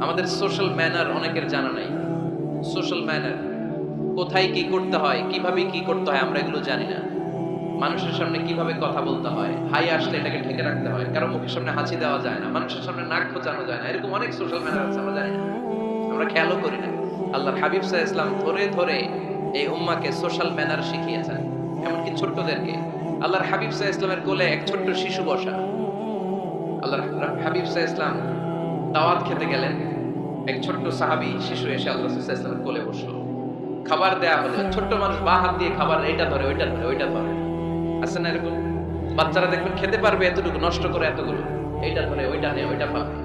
আমাদের social manner অনেকের জানা নাই। সোশ্যাল ম্যানার কোথায় কি করতে হয়, কিভাবে কি করতে হয় আমরা এগুলো জানি না। মানুষের সামনে কিভাবে কথা বলতে হয়, হাই আসলে এটাকে ঢেকে রাখতে হয়, কারো মুখের সামনে হাসি দেওয়া যায় না, মানুষের সামনে নাক খোঁচানো যায় না, এরকম অনেক সোশ্যাল ম্যানার আছে আমরা জানি না, আমরা খেয়ালও করি না। আল্লাহর হাবিব সাল্লাল্লাহু আলাইহি ওয়াসাল্লাম ধরে ধরে এই উম্মাহকে সোশ্যাল ম্যানার শিখিয়েছেন, এমনকি ছোট্টদেরকে। আল্লাহর হাবিব সাল্লাল্লাহু আলাইহি ওয়াসাল্লামের কোলে এক ছোট্ট শিশু বসা। আল্লাহর হাবিব সাল্লাল্লাহু আলাইহি ওয়াসাল্লাম দাওয়াত খেতে গেলেন, এক ছোট্ট সাহাবী শিশু এসে আল্লাহ রাসূল সাল্লাল্লাহু আলাইহি ওয়াসাল্লামের কোলে বসলো। খাবার দেয়া হলো, ছোট্ট মানুষ বা হাত দিয়ে খাবার এইটা ধরে ওইটা ধরে ওইটা ধরে, আছে না এরকম? বাচ্চারা দেখবেন খেতে পারবে এতটুকু, নষ্ট করে এতগুলো, এইটা ধরে ওইটা নেই ওইটা ফালায়।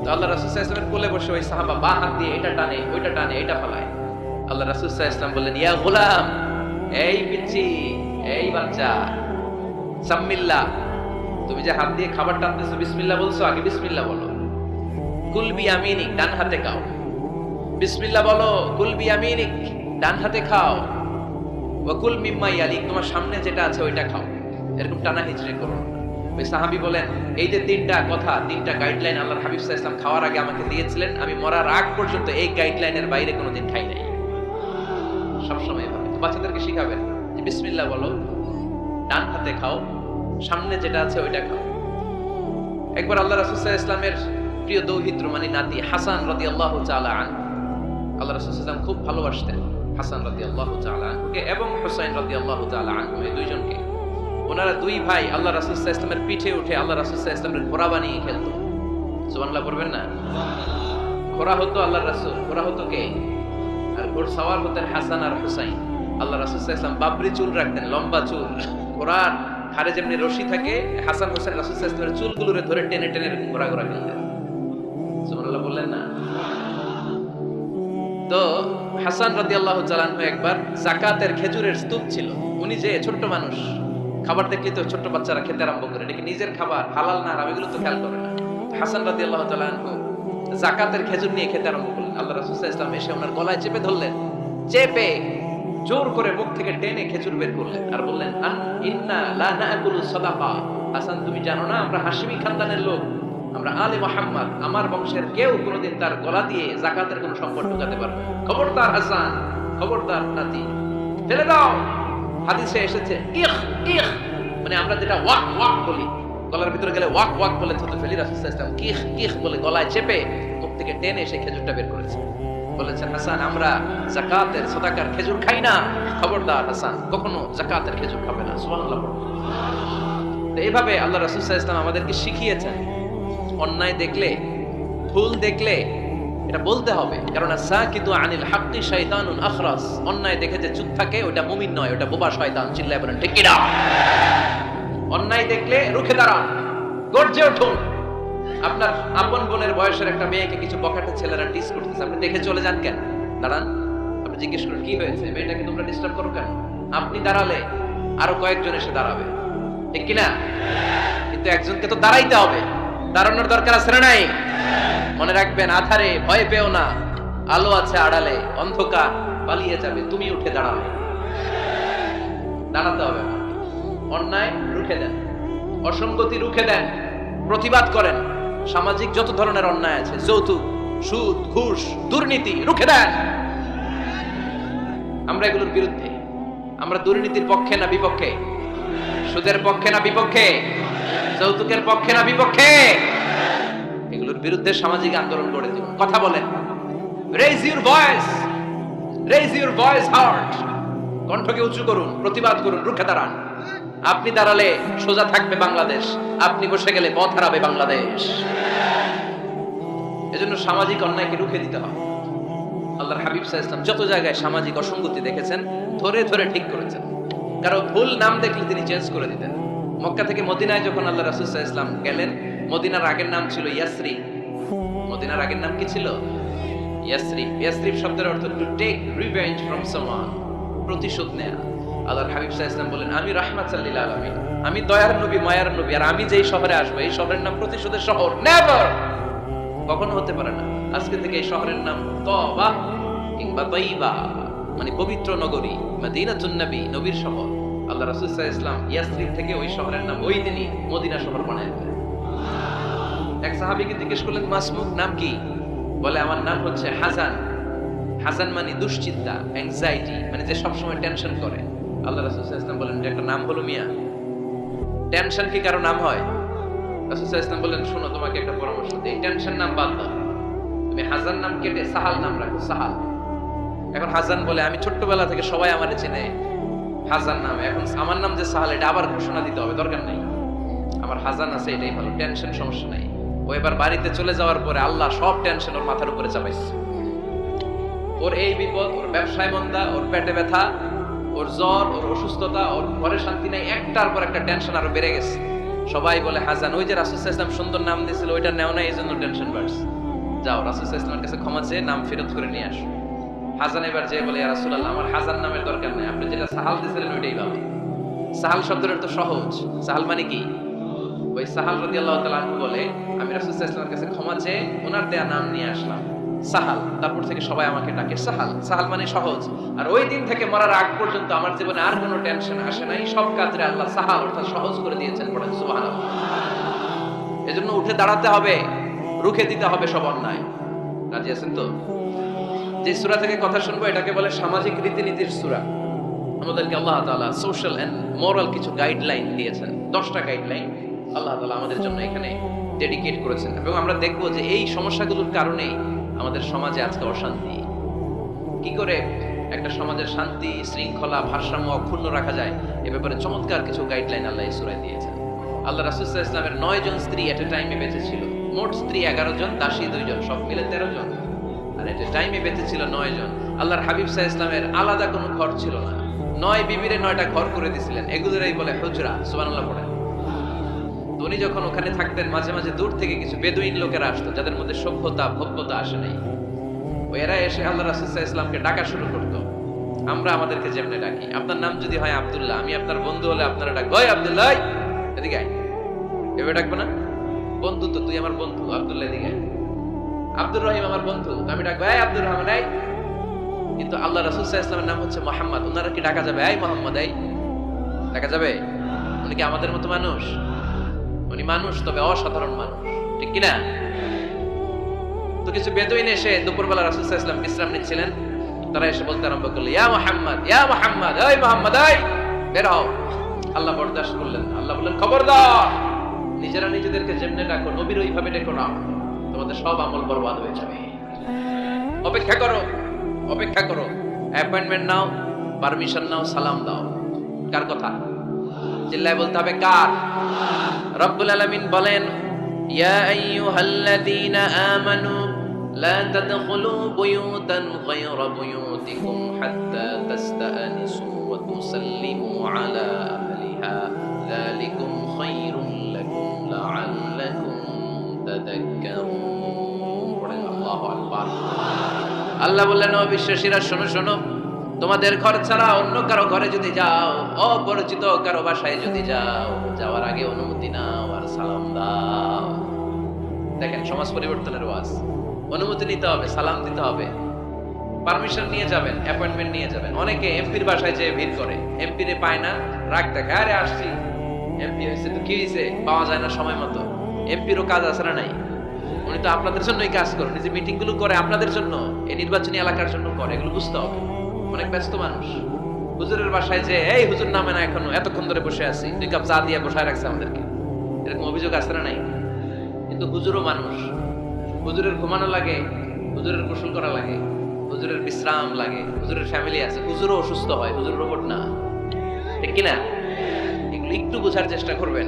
তো আল্লাহ রাসূল সাল্লাল্লাহু আলাইহি ওয়াসাল্লামের কোলে বসে ওই সাহাবা বা হাত দিয়ে এটা টানে ওইটা টানে এইটা ফালায়। আল্লাহ রাসূল সাল্লাল্লাহু আলাইহি ওয়াসাল্লাম বললেন, ইয়া গোলাম, এই পিচ্চি, এই বাচ্চা, সাম্মিল্লাহ, তুমি যে হাত দিয়ে খাবার টানতেছো, বিসমিল্লাহ বলছো, আগে বিসমিল্লাহ বলো। কুল বিয়ামিনিক, ডান হাতে খাও। বিসমিল্লাহ বলো, কুল বিয়ামিনিক, ডান হাতে খাও। ওয়া কুল মিম্মা ইয়ালিক, তোমার সামনে যেটা আছে ওইটা খাও। এরকম টানা হিজরি করো না। ওই সাহাবী বলেন, এই যে তিনটা কথা, তিনটা গাইডলাইন আল্লাহর হাবিব সাল্লাল্লাহু আলাইহি ওয়াসাল্লাম খাওয়ার আগে আমাকে দিয়েছিলেন, আমি মরার আগ পর্যন্ত এই গাইডলাইনের বাইরে কোনোদিন খাই নাই। সবসময় এভাবে তো বাচ্চাদেরকে শিখাবেন যে বিসমিল্লাহ বলো, ডান হাতে খাও, সামনে যেটা আছে ওইটা খাও। একবার আল্লাহ রাসূল সাল্লাল্লাহু আলাইহি ওয়াসাল্লামের প্রিয় দৌহিত্র মানে নাতি হাসান রাদিয়াল্লাহু তাআলা আনহু, আল্লাহ রাসূল সাল্লাল্লাহু আলাইহি ওয়াসাল্লাম খুব ভালোবাসতেন হাসান রাদিয়াল্লাহু তাআলা আনহুকে এবং হুসাইন রাদিয়াল্লাহু তাআলা আনহু, এই দুইজনকে। ওনারা দুই ভাই আল্লাহ রাসূল সাল্লাল্লাহু আলাইহি ওয়াসাল্লামের পিঠে উঠে আল্লাহ রাসূল সাল্লাল্লাহু আলাইহি ওয়াসাল্লামের ঘোড়া বানিয়ে খেলতো। সুবহানাল্লাহ পড়বেন না? ঘোড়া হতো আল্লাহর রাসূল, ঘোড়া হতো কে? আর ঘোড়সওয়ার হতেন হাসান আর হুসাইন। আল্লাহ রাসূল সাল্লাল্লাহু আলাইহি ওয়াসাল্লাম বাবরি চুল রাখতেন, লম্বা চুল। ঘোড়ার ঘাড়ে যেমনি রশি থাকে, হাসান হুসাইন রাসূল সাল্লাল্লাহু আলাইহি ওয়াসাল্লামের চুলগুলোরে ধরে টেনে টেনে ঘোড়া ঘোড়া খেলতেন। সুবহানাল্লাহ বললেন না? তো হাসান রাদিয়াল্লাহু তাআলা আনহু একবার যাকাতের খেজুরের স্তূপ ছিল, উনি যে ছোট্ট মানুষ, খাবার দেখলে তো ছোট্ট বাচ্চারা খেতে আরম্ভ করে, এটা কি নিজের খাবার, হালাল না হারাম এগুলো তো খেয়াল করে না। হাসান রাদিয়াল্লাহু তাআলা আনহু যাকাতের খেজুর নিয়ে খেতে আরম্ভ করলেন। আল্লাহ রাসূল সাল্লাল্লাহু আলাইহি ওয়াসাল্লাম এসে ওনার গলায় চেপে ধরলেন, চেপে জোর করে মুখ থেকে টেনে খেজুর বের করলেন আর বললেন, আন ইন্না লা নাকুলু সাদাকা। হাসান, তুমি জানো না আমরা হাশিমি খানদানের লোক, আমরা আলে মুহাম্মদ, আমার বংশের কেউ কোনোদিন তার গলা দিয়ে যাকাতের কোনো সম্পদ ঢোকাতে পারবে না। খবরদার হাসান, খবরদার নাতি, ফেলে দাও। হাদিসে এসেছে ইখ ইখ, মানে আমরা যেটা ওয়াক ওয়াক বলি, গলার ভিতরে গেলে ওয়াক ওয়াক বলে থুতু ফেলি, রাসূল সাল্লাল্লাহু আলাইহি ওয়াসাল্লাম কিখ কিখ বলে গলায় চেপে মুখ থেকে টেনে সেই খেজুরটা বের করেছে। বলেছেন, হাসান আমরা যাকাতের সাদাকার খেজুর খাই না, খবরদার হাসান কখনো যাকাতের খেজুর খাবে না। সুবহানাল্লাহ। তো এইভাবে আল্লাহ রাসূল সাল্লাল্লাহু আলাইহি ওয়াসাল্লাম আমাদেরকে শিখিয়েছেন, অন্যায় দেখলে, ভুল দেখলে এটা বলতে হবে, কারণ সাকিতু আনিল হাক্কি শাইতানুন আখরাস, অন্যায় দেখে যে চুপ থাকে ওটা মুমিন নয়, ওটা বোবা শয়তান। চিল্লায় বলেন ঠিক কি না? অন্যায় দেখলে রুখে দাঁড়ান, গর্জে উঠুন। আপনার আপন বোনের বয়সের একটা মেয়েকে কিছু বখাটে ছেলেরা টিস করতেছে, আপনি দেখে চলে যান কেন? দাঁড়ান, আপনি জিজ্ঞেস করুন কি হয়েছে, মেয়েটাকে তোমরা ডিস্টার্ব করো কেন? আপনি দাঁড়ালে আরো কয়েকজন এসে দাঁড়াবে, ঠিক কি না? কিন্তু একজনকে তো দাঁড়াইতে হবে, দাঁড়ানোর দরকার আছে না নাই? মনে রাখবেন, আধারে ভয় পেও না, আলো আছে আড়ালে, অন্ধকার পালিয়ে যাবে, তুমি উঠে দাঁড়াবে। দাঁড়াতে হবে, অন্যায় রুখে দেন, অসঙ্গতি রুখে দেন, প্রতিবাদ করেন। সামাজিক যত ধরনের অন্যায় আছে, যৌতুক, সুদ, ঘুষ, দুর্নীতি, রুখে দেন। আমরা এগুলোর বিরুদ্ধে। আমরা দুর্নীতির পক্ষে না বিপক্ষে? সুদের পক্ষে না বিপক্ষে? যৌতুকের পক্ষে না বিপক্ষে? এগুলোর বিরুদ্ধে সামাজিক আন্দোলন গড়ে তুলুন, কথা বলেন। Raise your voice, raise your voice heart, কণ্ঠকে উঁচু করুন, প্রতিবাদ করুন, রুখে দাঁড়ান। আপনি দাঁড়ালে সোজা থাকবে বাংলাদেশ, আপনি বসে গেলে পথ হারাবে বাংলাদেশ। এজন্য সামাজিক অন্যায়কে রুখে দিতে হবে। আল্লাহর হাবিব সাল্লাল্লাহু আলাইহি ওয়াসাল্লাম যত জায়গায় সামাজিক অসঙ্গতি দেখেছেন ধরে ধরে ঠিক করেছেন, কারো ভুল নাম দেখলে তিনি চেঞ্জ করে দিতেন। মক্কা থেকে মদিনায় যখন আল্লাহ রাসূল সাল্লাল্লাহু আলাইহি ওয়াসাল্লাম গেলেন, মদিনার আগের নাম ছিল ইয়াসরিব। মদিনার আগের নাম কি ছিল? ইয়াসরিব। ইয়াসরিব শব্দের অর্থ to take revenge from someone, প্রতিশোধ নেয়া। আল্লাহর হাবিব সাল্লাল্লাহু আলাইহি ওয়াসাল্লাম বলেন, আমি রাহমাতুল লিল আলামিন, আমি দয়ার নবী, মায়ার নবী, আর আমি যেই শহরে আসবো এই শহরের নাম প্রতিশোধের শহর। নেভার, কখনো হতে পারে না। আজকে থেকে এই শহরের নাম তওবা কিংবা তাইবা, মানে পবিত্র নগরী, মদিনাতুন নবী, নবীর শহর। আল্লাহ রাসূল সাল্লাল্লাহু আলাইহি ওয়াসাল্লাম ইয়াসরিব থেকে ওই শহরের নাম ওই দিনই মদিনা শহর বানায় দিলেন। এক সাহাবীকে জিজ্ঞেস করলেন, মাসমুক, নাম কি? বলে আমার নাম হচ্ছে হাসান। হাসান মানে দুশ্চিন্তা, অ্যাংজাইটি, মানে যে সবসময় টেনশন করে। আল্লাহ রাসূল সাল্লাল্লাহু আলাইহি ওয়াসাল্লাম বলেন যে একটা নাম হলো মিয়া, টেনশন কি কারো নাম হয়? রাসূল সাল্লাল্লাহু আলাইহি ওয়াসাল্লাম বলেন শোনো, তোমাকে একটা পরামর্শ দিই, টেনশন নাম বাদ দাও, তুমি হাসান নাম কেটে সাহাল নাম রাখো, সাহাল। এখন হাসান বলে আমি ছোট্টবেলা থেকে সবাই আমারে চেনে হাসান নামে, এখন আমার নাম যে সাহাল এটা আবার ঘোষণা দিতে হবে, দরকার নেই, আমার হাসান আছে এটাই ভালো, টেনশন সমস্যা নাই। ও এবার বাড়িতে চলে যাওয়ার পরে আল্লাহ সব টেনশন ওর মাথার উপরে চাপাইছে। ওর এই বিপদ, ওর ব্যবসায় মন্দা, ওর পেটে ব্যথা, ওর জ্বর, ওর অসুস্থতা, ওর ঘরে শান্তি নাই, একটার পর একটা টেনশন আরো বেড়ে গেছে। সবাই বলে হাসান, ওই যে রাসূল সাল্লাল্লাহু আলাইহি ওয়াসাল্লাম সুন্দর নাম দিয়েছিল ওইটা নেও না, এই জন্য টেনশন বাড়ছে, যাও রাসূল সাল্লাল্লাহু আলাইহি ওয়াসাল্লামের কাছে ক্ষমা চেয়ে নাম ফেরত করে নিয়ে আসো। হাসান এবার যে বলে ইয়া রাসূলুল্লাহ আমার হাসান নামের দরকার নেই, আপনি যেটা সাহাল দিয়েছিলেন ওইটাই ভালো। সাহাল শব্দটা তো সহজ, সাহাল মানে কি? ওই সাহাল রাদিয়াল্লাহু তাআলা আনহু বলে আমি রাসূল সাল্লাল্লাহু আলাইহি ওয়াসাল্লামের কাছে ক্ষমা চেয়ে ওনার দেয়া নাম নিয়ে আসলাম সাহাল, তারপর থেকে সবাই আমাকে ডাকে সাহাল। সাহাল মানে সহজ। আর ওই দিন থেকে মরার আগ পর্যন্ত আমার জীবনে আর কোনো টেনশন আসে নাই, সব কাজে আল্লাহ সাহাল অর্থাৎ সহজ করে দিয়েছেন। পড়েন সুবহানাল্লাহ। এজন্য উঠে দাঁড়াতে হবে, রুখে দিতে হবে সব অন্যায়। রাজি আছেন তো? যে সূরা থেকে কথা শুনবো এটাকে বলে সামাজিক রীতিনীতির সূরা। আমাদেরকে আল্লাহ তাআলা সোশ্যাল এন্ড মোরাল কিছু গাইডলাইন দিয়েছেন, 10টা গাইডলাইন আল্লাহ তাআলা আমাদের জন্য এখানে ডেডিকেট করেছেন। এবং আমরা দেখবো যে এই সমস্যাগুলোর কারণেই আমাদের সমাজে আজকে অশান্তি। কি করে একটা সমাজের শান্তি, শৃঙ্খলা, ভারসাম্য অক্ষুণ্ণ রাখা যায় এ ব্যাপারে চমৎকার কিছু গাইডলাইন আল্লাহ এই সূরায় দিয়েছেন। আল্লাহ রাসূল সাল্লাল্লাহু আলাইহি ওয়াসাল্লামের 9 জন স্ত্রী এট এ টাইমে বেঁচে ছিল। মোট স্ত্রী 11 জন, দাসী 2 জন, সব মিলে 13 জন। আর এট এ টাইমে বেঁচে ছিল 9 জন। আল্লাহর হাবিব সাল্লাল্লাহু আলাইহি ওয়াসাল্লামের আলাদা কোনো ঘর ছিল না। 9 বিবিরে 9টা ঘর করে দিয়েছিলেন, এগুলোরই বলে হুজরা। সুবহানাল্লাহ পড়েন। তো উনি যখন ওখানে থাকতেন মাঝে মাঝে দূর থেকে কিছু বেদুইন লোকেরা আসতো যাদের মধ্যে সভ্যতা ভব্যতা আসে নাই। এরা এসে আল্লাহ রাসূল সাল্লাল্লাহু আলাইহি ওয়াসাল্লামকে ডাকা শুরু করতো। আমরা আমাদেরকে যেমনে ডাকি, আপনার নাম যদি হয় আব্দুল্লাহ, আমি আপনার বন্ধু হলে আপনারা ডাকবো ওই আব্দুল্লাহ এদিকে আয়, এভাবে ডাকবো না? বন্ধু তো, তুই আমার বন্ধু, আব্দুল্লাহ এদিকে আয়। আব্দুর রহিম আমার বন্ধু, আমি ডাকবো এই আব্দুর রহমান এই। কিন্তু আল্লাহ রাসূল সাল্লাল্লাহু আলাইহি ওয়াসাল্লামের নাম হচ্ছে মুহাম্মদ, ওনারা কি ডাকা যাবে এই মুহাম্মদ এই? ডাকা যাবে? উনি কি আমাদের মতো মানুষ? উনি মানুষ, তবে অসাধারণ মানুষ, ঠিক কিনা? তো কিছু বেদুইন এসে দুপুরবেলা রাসূল সাল্লাল্লাহু আলাইহি ওয়াসাল্লাম বিশ্রাম নিচ্ছিলেন, তারা এসে বলতে আরম্ভ করলো ইয়া মুহাম্মদ, ইয়া মুহাম্মদ, এই মুহাম্মদ এই বের হও। আল্লাহ বরদাস্ত করলেন। আল্লাহ বললেন খবরদার, নিজেরা নিজেদেরকে যেমনে ডাকো নবীর ওইভাবে ডেকো না, তোমাদের সব আমল বরবাদ হয়ে যাবে। অপেক্ষা করো, অপেক্ষা করো, অ্যাপয়েন্টমেন্ট নাও, পারমিশন নাও, সালাম দাও। কার কথা? চিল্লায় বলতে হবে কার? রব্বুল আলামিন বলেন ইয়া আইয়ুহাল্লাযীনা আমানু লা তাদখুলু বুয়ুতান গায়রা বুয়ুতিকুম হাত্তা তাস্তানিসু ওয়া তুসাল্লিমু আলা আহলিহা যালিকুম খায়রুল লাকুম লাআল্লাকুম তাযাক্কারুন। পড়েন আল্লাহু আকবার। আল্লাহ বললেন ও বিশ্বাসীরা শোনো শোনো, তোমাদের ঘর ছাড়া অন্য কারো ঘরে যদি যাও, অপরিচিত কারো বাসায় যদি যাও, যাওয়ার আগে অনুমতি নাও আর সালাম দাও। দেখেন সমাজ পরিবর্তনের ওয়াজ, অনুমতি নিতে হবে, সালাম দিতে হবে, পারমিশন নিয়ে যাবেন, অ্যাপয়েন্টমেন্ট নিয়ে যাবেন। অনেকে এমপির বাসায় যেয়ে ভিড় করে, এমপি রে পায় না, রাগ দেখে, আরে আসছি এমপি হয়েছে তো কি হয়েছে, পাওয়া যায় না সময় মতো। এমপিরও কাজ আছে না নাই? উনি তো আপনাদের জন্যই কাজ করেন, এই যে মিটিং গুলো করে আপনাদের জন্য, এই নির্বাচনী এলাকার জন্য করে, এগুলো বুঝতে হবে। অনেক ব্যস্ত মানুষ হুজুরের বাসায় যে এই হুজুর নামে না এখনো, এতক্ষণ ধরে বসে আছি, 2 কাপ চা দিয়ে বসায় রাখছে আমাদেরকে, এরকম অভিযোগ আছে না নাই? কিন্তু হুজুরও মানুষ, হুজুরের ঘুমানো লাগে, হুজুরের গোসল করা লাগে, হুজুরের বিশ্রাম লাগে, হুজুরের ফ্যামিলি আছে, হুজুরও অসুস্থ হয়, হুজুর রোবট না, ঠিক কিনা? এগুলো একটু বোঝার চেষ্টা করবেন,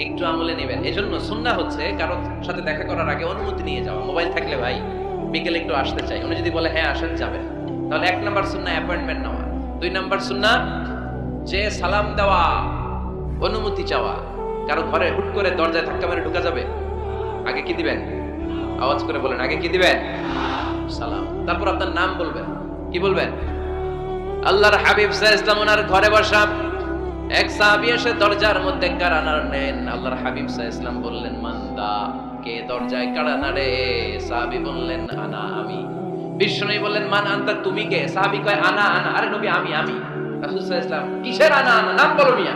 একটু আমলে নেবেন। এজন্য সুন্নাহ হচ্ছে কারোর সাথে দেখা করার আগে অনুমতি নিয়ে যাওয়া। মোবাইল থাকলে ভাই বিকেলে একটু আসতে চাই, উনি যদি বলে হ্যাঁ আসেন যাবেন, তাহলে 1 নাম্বার সুন্নাহ অ্যাপয়েন্টমেন্ট নেওয়া। 2 নাম্বার সুন্নাহ যে সালাম দেওয়া, অনুমতি চাওয়া। কারো ঘরে হুট করে দরজায় ধাক্কা মেরে ঢোকা যাবে? আগে কি দিবেন? আওয়াজ করে বলেন, আগে কি দিবেন? সালাম। তারপর আপনার নাম বলবেন। কি বলবেন? আল্লাহর হাবিব সাল্লাল্লাহু আলাইহি ওয়াসাল্লাম ওনার ঘরে বসা এক সাহাবী এসে দরজার মধ্যে কাড়া নাড়লেন। আল্লাহর হাবিব সাল্লাল্লাহু আলাইহি ওয়াসাল্লাম বললেন মান্দা, কে দরজায় কাড়া নাড়ে? সাহাবী বললেন আনা, আমি। বিশ্বনবী বললেন মান আনতা, তুমি কে? সাহাবী কয় আনা আনা। আরে নবী আমি আমি। রাসূল সাল্লাল্লাহু আলাইহি ওয়াসাল্লাম কিসের আনা আনা? নাম বলো মিয়া।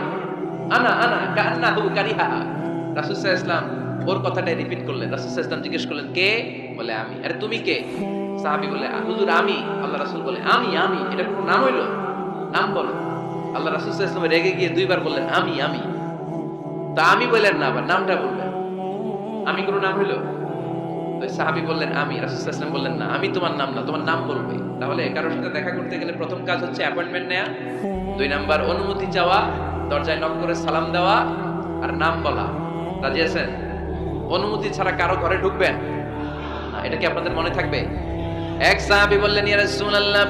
আনা আনা কান্নাহু কারিহা। রাসূল সাল্লাল্লাহু আলাইহি ওয়াসাল্লাম ওর কথাটাই রিপিট করলেন। রাসূল সাল্লাল্লাহু আলাইহি ওয়াসাল্লাম জিজ্ঞেস করলেন কে? বলে আমি। আরে তুমি কে? সাহাবী বলে হুজুর আমি। আল্লাহ রাসূল বলে আমি। এটা কোনো নাম হইলো? নাম বলো। আল্লাহ রাসূল সাল্লাল্লাহু আলাইহি ওয়াসাল্লাম রেগে গিয়ে দুইবার বললেন আমি। তা আমি বললেন না, আবার নামটা বললেন। আমি কোনো নাম হইলো? তো সাহাবী বললেন আমি। রাসূল সাল্লাল্লাহু আলাইহি ওয়াসাল্লাম বললেন না, আমি তোমার নাম না, তোমার নাম বলবে। তাহলে কারোর সাথে দেখা করতে গেলে প্রথম কাজ হচ্ছে অ্যাপয়েন্টমেন্ট নেওয়া, 2 নাম্বার অনুমতি চাওয়া, দরজায় নক করে সালাম দেওয়া, আর নাম বলা। রাজি আছেন? অনুমতি ছাড়া কারো ঘরে ঢুকবেন না, এটা কি আপনাদের মনে থাকবে? এক সাহাবী বললেন ইয়া রাসূলুল্লাহ,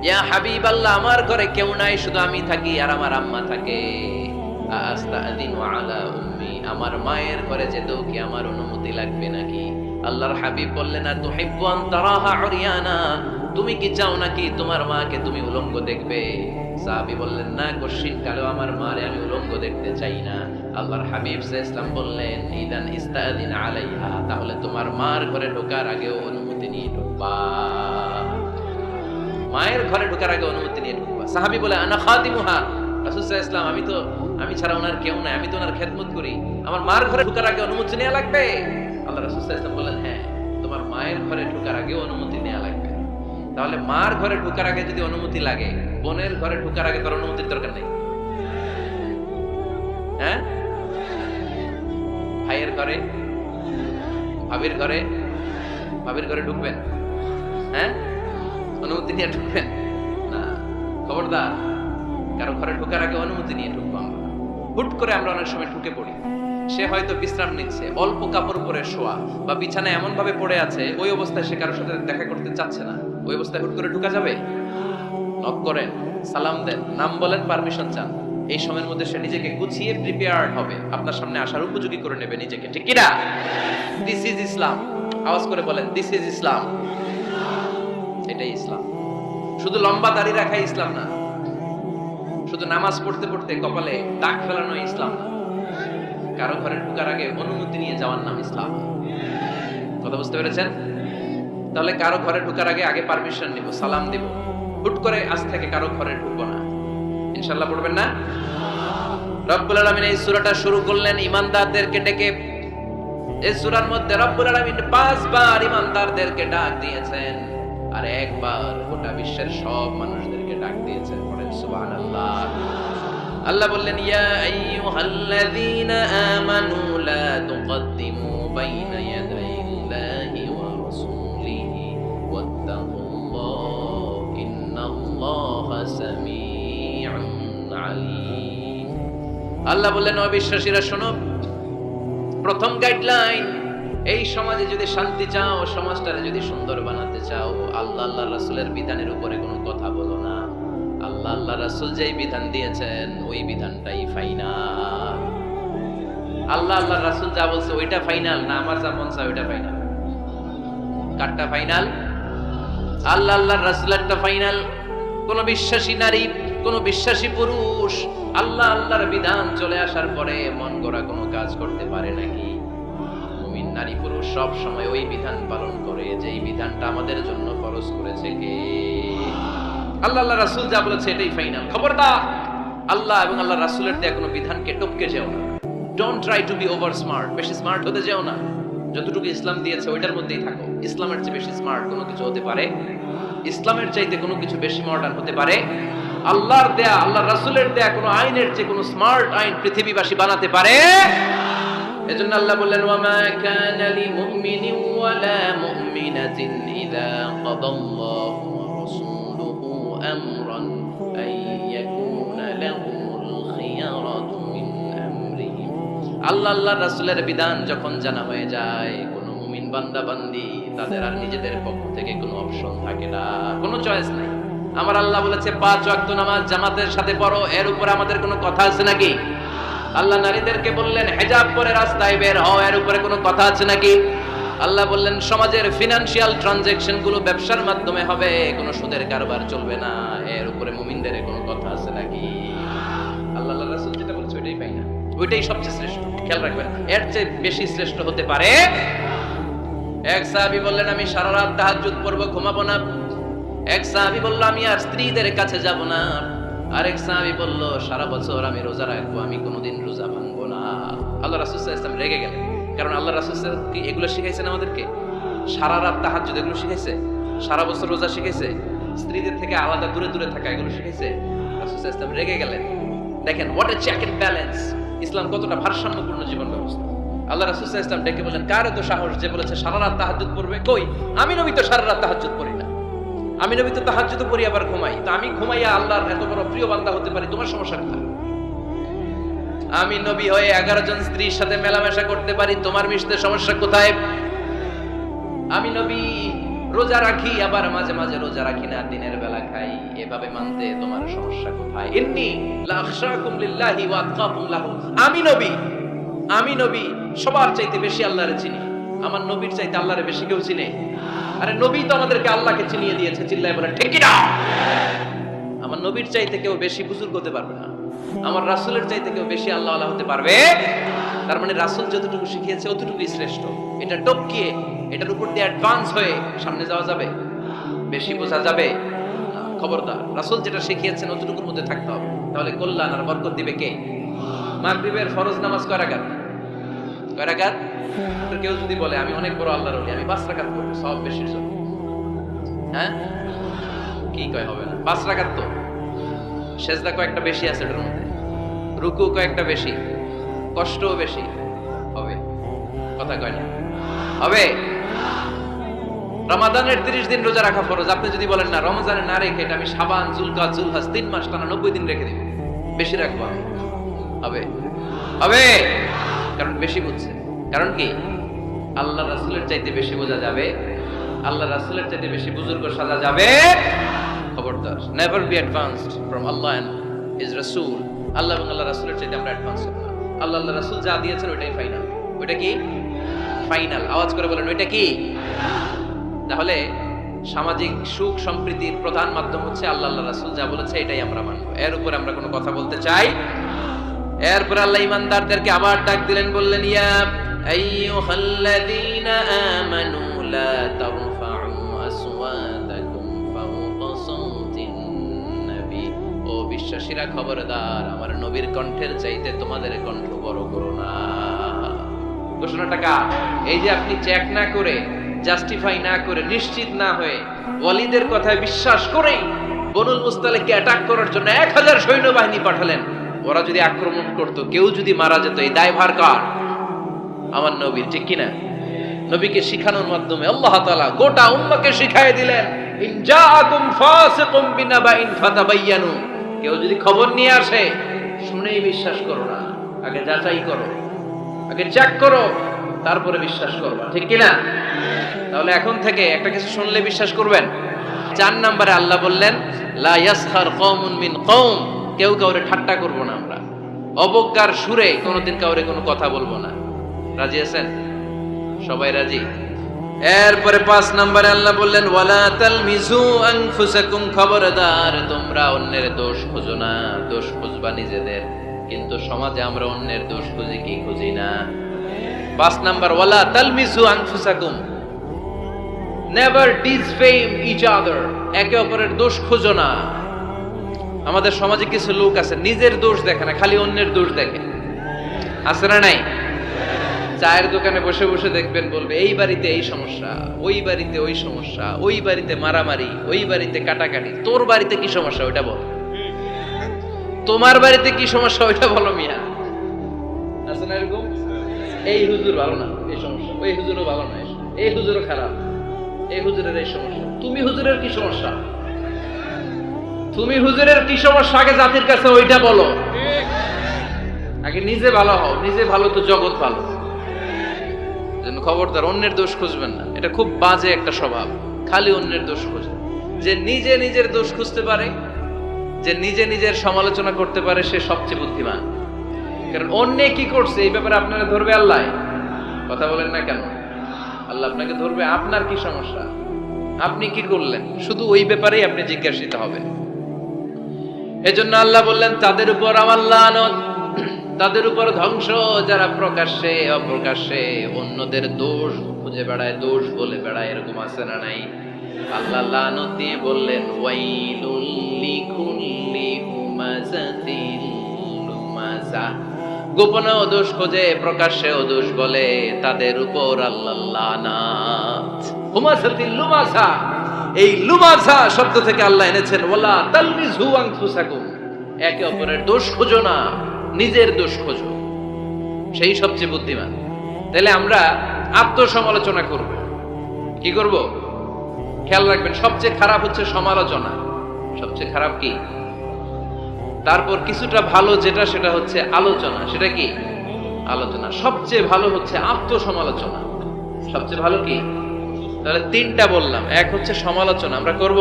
ইয়া হাবিবাল্লাহ, আমার ঘরে কেউ নাই, শুধু আমি থাকি আর আমার আম্মা থাকে। আস্তাদিনু আলা উম্মি, আমার মায়ের ঘরে যেতেও কি আমার অনুমতি লাগবে নাকি? আল্লাহর হাবিব বললেন আর তুহিব্বু আন তারাহা উরিয়ানা, তুমি কি চাও নাকি তোমার মাকে তুমি উলঙ্গ দেখবে? সাহাবী বললেন না, কশিন কালেও আমার মারে আমি উলঙ্গ দেখতে চাই না। আল্লাহর হাবিব সাল্লাল্লাহু আলাইহি ওয়াসাল্লাম বললেন ইদান ইস্তাদিন আলাইহা, তাহলে তোমার মার ঘরে ঢোকার আগেও অনুমতি নিয়ে ঢুকবা। মায়ের ঘরে ঢোকার আগে অনুমতি নিয়ে ঢুকবা। সাহাবী বলে আনা খাদিমুহা, রাসূল সাল্লাল্লাহু আলাইহি ওয়াসাল্লাম আমি তো ছাড়া ওনার কেউ নাই, আমি তো ওনার খেদমত করি, আমার মার ঘরে ঢোকার আগে অনুমতি নেওয়া লাগবে? আল্লাহ রাসূল সাল্লাল্লাহু আলাইহি ওয়াসাল্লাম বললেন হ্যাঁ, তোমার মায়ের ঘরে ঢোকার আগে অনুমতি নেওয়া লাগবে। তাহলে মার ঘরে ঢোকার আগে যদি অনুমতি লাগে, বোনের ঘরে ঢোকার আগে তার অনুমতির দরকার নেই? হ্যাঁ, ভাইয়ের ঘরে, ভাবির ঘরে ঢুকবেন? হ্যাঁ, অনুমতি নিয়ে ঢুকবেন না? খবরদার, কারো ঘরে ঢোকার আগে অনুমতি নিয়ে ঢুকবো আমরা। হুট করে আমরা অনেক সময় ঢুকে পড়ি। সে হয়তো বিশ্রাম নিচ্ছে, অল্প কাপড় পরে শোয়া, বা বিছানায় এমন ভাবে পড়ে আছে, ওই অবস্থায় সে কারোর সাথে দেখা করতে চাচ্ছে না। ওই অবস্থায় হুট করে ঢুকা যাবে? নক করেন, সালাম দেন, নাম বলেন, পারমিশন চান। এই সময়ের মধ্যে সে নিজেকে গুছিয়ে প্রিপেয়ার্ড হবে, আপনার সামনে আসার উপযোগী করে নেবে নিজেকে, ঠিক কিনা? দিস ইজ ইসলাম। আওয়াজ করে বলেন দিস ইজ ইসলাম। এটাই ইসলাম। শুধু লম্বা দাড়ি রাখাই ইসলাম না, শুধু নামাজ পড়তে পড়তে কপালে দাগ ফেলানো ইসলাম না। কারো ঘরে ঢোকার আগে অনুমতি নিয়ে যাওয়ার নাম ইসলাম। কথা বুঝতে পেরেছেন? তাহলে কারো ঘরে ঢোকার আগে পারমিশন নিব, সালাম দিব। হুট করে আজ থেকে কারো ঘরে ঢুকবো না, ইনশাআল্লাহ। পড়বেন না? রব্বুল আলামিন এই সূরাটা শুরু করলেন ঈমানদারদেরকে ডেকে। এই সূরার মধ্যে রব্বুল আলামিন 5 বার ঈমানদারদেরকে ডাক দিয়েছেন, আর একবার গোটা বিশ্বের সব মানুষদেরকে ডাক দিয়েছেন। পড়েন সুবহানাল্লাহ। আল্লাহ বললেন ইয়া আইয়ুহাল্লাযীনা আমানু লা তুকদ্দিমু বাইনা ইয়াদাইল্লাহি ওয়া রাসূলিহি ওয়াত্তাকুল্লাহ ইন্নাল্লাহা সামিউন আলীম। আল্লাহ বললেন অবিশ্বাসীরা শোনো, প্রথম গাইডলাইন, এই সমাজে যদি শান্তি চাও, সমাজটারে যদি সুন্দর বানাতে চাও, আল্লাহ আল্লাহ রাসূলের বিধানের উপরে কোনো কথা বলো না। আল্লাহ আল্লাহ রাসূল যেই বিধান দিয়েছেন ওই বিধানটাই ফাইনাল। আল্লাহ আল্লাহ রাসূল যা বলছে ওইটা ফাইনাল না, আমার যা মন চায় ওইটা ফাইনাল? কারটা ফাইনাল? আল্লাহ আল্লাহ রাসূলেরটা ফাইনাল। কোন বিশ্বাসী নারী, কোন বিশ্বাসী পুরুষ আল্লাহ আল্লাহর বিধান চলে আসার পরে মন গড়া কোনো কাজ করতে পারে নাকি? মুমিন নারী পুরুষ সব সময় ওই বিধান পালন করে যেই বিধানটা আমাদের জন্য ফরজ করেছে কে? আল্লাহ আল্লাহ রাসূল যা বলেছে এটাই ফাইনাল। খবরদার, আল্লাহ এবং আল্লাহ রাসূলের দেয়া কোনো বিধানকে টপকে যেও না। Don't try to be over smart, বেশি স্মার্ট হতে যেও না। যতটুকু ইসলাম দিয়েছে ওইটার মধ্যেই থাকো। ইসলামের চেয়ে বেশি স্মার্ট কোনো কিছু হতে পারে? ইসলামের চাইতে কোনো কিছু বেশি মডার্ন হতে পারে? আল্লাহর দেয়া, আল্লাহ রাসূলের দেয়া কোনো আইনের চেয়ে কোনো স্মার্ট আইন পৃথিবীবাসী বানাতে পারে? এজন্য আল্লাহ বললেন ওয়ামা কানা লিমুমিনিন ওয়ালা মুমিনাতিন ইযা কাদাল্লাহু ওয়া রাসূলুহু আমরান আন ইয়াকুনা লাহুমুল খিয়ারাতু মিন আমরিহিম। আল্লাহ আল্লাহর রাসূলের বিধান যখন জানা হয়ে যায়, কোন মুমিন বান্দা বান্দি তাদের আর নিজেদের পক্ষ থেকে কোনো অপশন থাকে না, কোনো চয়েস নাই। আমার আল্লাহ বলেছে 5 ওয়াক্ত নামাজ জামাতের সাথে পড়ো, এর উপর আমাদের কোনো কথা আছে নাকি? আল্লাহ নারীদেরকে বললেন হেজাব পরে রাস্তায় বের হও, এর উপরে কোনো কথা আছে নাকি? আল্লাহ বললেন সমাজের ফিনান্সিয়াল ট্রানজাকশন গুলো ব্যবসার মাধ্যমে হবে, কোনো সুদের কারবার চলবে না, এর উপরে মুমিনদের কোনো কথা আছে নাকি? আল্লাহ আল্লাহ রাসূল যেটা বলছে ওইটাই পাই না, ওইটাই সবচেয়ে শ্রেষ্ঠ। খেয়াল রাখবেন, এর চেয়ে বেশি শ্রেষ্ঠ হতে পারে? এক সাহাবী বললেন আমি সারা রাত তাহাজ্জুদ পড়বো, ঘুমাবো না। এক সাহাবী বলল আমি আর স্ত্রীদের কাছে যাব না। আরেক সাহাবী বলল সারা বছর আমি রোজা রাখবো, আমি কোনোদিন রোজা ভাঙবো না। আল্লাহ রাসূল সাল্লাল্লাহু আলাইহি ওয়াসাল্লাম রেগে গেলেন, কারণ আল্লাহ রাসূল সাল্লাল্লাহু আলাইহি ওয়াসাল্লাম কি এগুলো শিখাইছেন আমাদেরকে? সারা রাত তাহাজ্জুদ এগুলো শিখাইছে? সারা বছর রোজা শিখাইছে? স্ত্রীদের থেকে আলাদা দূরে দূরে থাকা এগুলো শিখাইছে? রাসূল সাল্লাল্লাহু আলাইহি ওয়াসাল্লাম রেগে গেলেন। দেখেন what a check and balance, Islam কতটা ভারসাম্যপূর্ণ জীবন ব্যবস্থা। আল্লাহ রাসূল সাল্লাল্লাহু আলাইহি ওয়াসাল্লাম ডেকে বলেন, কার এত সাহস যে বলেছে সারা রাত তাহাজ্জুদ পড়বে? কই, আমি নবী তো সারা রাত তাহাজ্জুদ পড়ি না, আমি নবী তো তাহাজ্জুদ পড়ি আবার ঘুমাই, তো আমি ঘুমাইয়া আল্লাহর এত বড় প্রিয় বান্দা হতে পারি, তোমার সমস্যা কোথায়? আমি নবী হয়ে 11 জন স্ত্রীর সাথে মেলামেশা করতে পারি, তোমার মিশতে সমস্যা কোথায়? আমি নবী রোজা রাখি, আবার মাঝে মাঝে রোজা রাখি না, দিনের বেলা খাই, এভাবে মানতে তোমার সমস্যা কোথায়? ইন্নী লা আখশাকুম লিল্লাহি ওয়া আতকাকুম লাহু, আমি নবী সবার চাইতে বেশি আল্লাহরে চিনি, আমার নবীর চাইতে আল্লাহরে বেশি কেউ চিনে? আরে নবী তো আমাদেরকে আল্লাহকে চিনিয়ে দিয়েছে, চিল্লায় বলে ঠিক কি না? আমার নবীর চাইতে কেউ বেশি বুজুর্গ হতে পারবে না, আমার রাসূলের চাইতে কেউ বেশি আল্লাহ আল্লাহ হতে পারবে? তার মানে রাসূল যতটুকু শিখিয়েছে অতটুকুই শ্রেষ্ঠ। এটা টপকিয়ে এটার উপর দিয়ে অ্যাডভান্স হয়ে সামনে যাওয়া যাবে? বেশি বোঝা যাবে? খবরদার, রাসূল যেটা শিখিয়েছেন অতটুকুর মধ্যে থাকতে হবে, তাহলে কল্যাণ আর বরকত দিবে কে? মাগরিবের ফরজ নামাজ কয় রাকাত? কয় রাকাত? তো কেউ যদি বলে আমি অনেক বড় আল্লাহর ওলি, আমি 5 রাকাত করব, সব বেশি জন্য, হ্যাঁ কি কয় হবে না? 5 রাকাত তো সেজদা কয়েকটা বেশি আছে এটার মধ্যে, রুকু কয়েকটা বেশি, কষ্টও বেশি, হবে? কথা কয় না হবে? রমাদানের 30 দিন রোজা রাখা ফরজ, আপনি যদি বলেন না রমজানে না রেখে এটা আমি শাবান, জুলকাদ, জুলহজ 3 মাস টানা 90 দিন রেখে দিব, বেশি রাখবো আমি, হবে? হবে? কারণ বেশি বুঝছে। কারণ কি? আল্লাহ রাসূলের চাইতে বেশি বোঝা যাবে, আল্লাহ রাসূলের চাইতে বেশি বুজুর্গ সাজা যাবে? খবরদার, never be advanced from Allah and his রাসূল। আল্লাহ এবং আল্লাহ রাসূলের চাইতে আমরা অ্যাডভান্স হব না। আল্লাহ আল্লাহ রাসূল যা দিয়েছেন ওইটাই ফাইনাল। ওইটা কি ফাইনাল? আওয়াজ করে বলেন ওইটা কি? তাহলে সামাজিক সুখ সম্প্রীতির প্রধান মাধ্যম হচ্ছে আল্লাহ আল্লাহ রাসূল যা বলেছে এটাই আমরা মানব, এর উপর আমরা কোনো কথা বলতে চাই। এরপর আল্লাহ ঈমানদারদেরকে আবার ডাক দিলেন, বললেন ইয়া আইয়ুহাল্লাযীনা আমানু লা তারফাউ আসওয়াতাকুম ফাওকা সাওতিন নবী, ও বিশ্বাসীরা খবরদার, আমার নবীর কণ্ঠের চাইতে তোমাদের কণ্ঠ বড় করো না। ঘোষণাটা কার? এই যে আপনি চেক না করে, জাস্টিফাই না করে, নিশ্চিত না হয়ে, ওয়ালিদের কথায় বিশ্বাস করেই বনুল মুস্তালিককে অ্যাটাক করার জন্য 1000 সৈন্যবাহিনী পাঠালেন। ওরা যদি আক্রমণ করত, কেউ যদি মারা যেত, এই দায়ভার কার? আমার নবীর, ঠিক কিনা? নবীকে শিখানোর মাধ্যমে আল্লাহ তাআলা গোটা উম্মাহকে শিখায় দিলেন, ইন জাআকুম ফাসিকুম বিনাবাইন ফাতাবায়ানু, কেউ যদি খবর নিয়ে আসে শুনেই বিশ্বাস করো না, আগে যাচাই করো, আগে চেক করো, তারপরে বিশ্বাস করবা, ঠিক কিনা? তাহলে এখন থেকে একটা কিছু শুনলে বিশ্বাস করবেন। 4 নম্বরে আল্লাহ বললেন লা ইয়াসখার কওমুন মিন কওম, কেউ কাউরে ঠাট্টা করব না আমরা, অবজ্ঞার সুরে কোনোদিন কাউরে কোনো কথা বলবো না। রাজি আছেন? সবাই রাজি? এরপরে 5 নম্বরে আল্লাহ বললেন ওয়ালা তালমিজু আনফুসাকুম, খবরদার তোমরা অন্যের দোষ খুঁজো না, দোষ খুঁজবা নিজেদের। কিন্তু সমাজে আমরা অন্যের দোষ খুঁজি কি খুঁজি না? 5 নাম্বার ওয়ালা তালমিজু আনফুসাকুম, নেভার ডিসফেম ইচ আদার, একে অপরের দোষ খুঁজো না। আমাদের সমাজে কিছু লোক আছে নিজের দোষ দেখে না, খালি অন্যের দোষ দেখে, আছে না নাই? চায়ের দোকানে বসে বসে দেখবেন বলবে এই বাড়িতে এই সমস্যা, ওই বাড়িতে ওই সমস্যা, ওই বাড়িতে মারামারি, ওই বাড়িতে কাটাকাটি, তোর বাড়িতে কি সমস্যা ওইটা বল, তোমার বাড়িতে কি সমস্যা ওইটা বলো মিয়া, আছে না এরকম? এই হুজুর ভালো না, এই সমস্যা, ওই হুজুরও ভালো না, এই হুজুরও খারাপ, এই হুজুরের এই সমস্যা, তুমি হুজুরের কি সমস্যা, তুমি হুজুরের কি সমস্যা আগে জাতির কাছে ওইটা বলো, আগে নিজে ভালো হও, নিজে ভালো তো জগৎ ভালো। খবরদার অন্যের দোষ খুঁজবেন না, এটা খুব বাজে একটা স্বভাব, খালি অন্যের দোষ খুঁজে। যে নিজে নিজের দোষ খুঁজতে পারে, যে নিজে নিজের সমালোচনা করতে পারে, সে সবচেয়ে বুদ্ধিমান। কারণ অন্যে কি করছে এই ব্যাপারে আপনারা ধরবে আল্লাহ? কথা বলেন না কেন? আল্লাহ আপনাকে ধরবে, আপনার কি সমস্যা, আপনি কি করলেন, শুধু ওই ব্যাপারেই আপনি জিজ্ঞাসিত হবেন। এজন্য আল্লাহ বললেন তাদের উপর আমার লানত, তাদের উপর ধ্বংস, যারা প্রকাশ্যে অপ্রকাশ্যে অন্যদের দোষ খুঁজে বেড়ায়, দোষ বলে বেড়ায়, এরকম আছে না নাই? আল্লাহ লানত দিয়ে বললেন ওয়াইলুল লিকুল্লি হুমাযাতিল লুমাযা, গোপনেও দোষ খোঁজে, প্রকাশ্যেও দোষ বলে, তাদের উপর আল্লাহ লানত। হুমাসাতিল লুমাসা, এই লুমাসা শব্দ থেকে আল্লাহ এনেছেন ওয়ালা তালমিজু আনফুসাকুম, একে অপরের দোষ খোঁজো না, নিজের দোষ খোঁজো, সেই সবচেয়ে বুদ্ধিমান। তাহলে আমরা আত্মসমালোচনা করব। কি করব? খেয়াল রাখবেন, সবচেয়ে খারাপ হচ্ছে সমালোচনা। সবচেয়ে খারাপ কি? তারপর কিছুটা ভালো যেটা, সেটা হচ্ছে আলোচনা। সেটা কি? আলোচনা। সবচেয়ে ভালো হচ্ছে আত্মসমালোচনা। সবচেয়ে ভালো কি? তাহলে তিনটা বললাম। এক হচ্ছে সমালোচনা, আমরা করব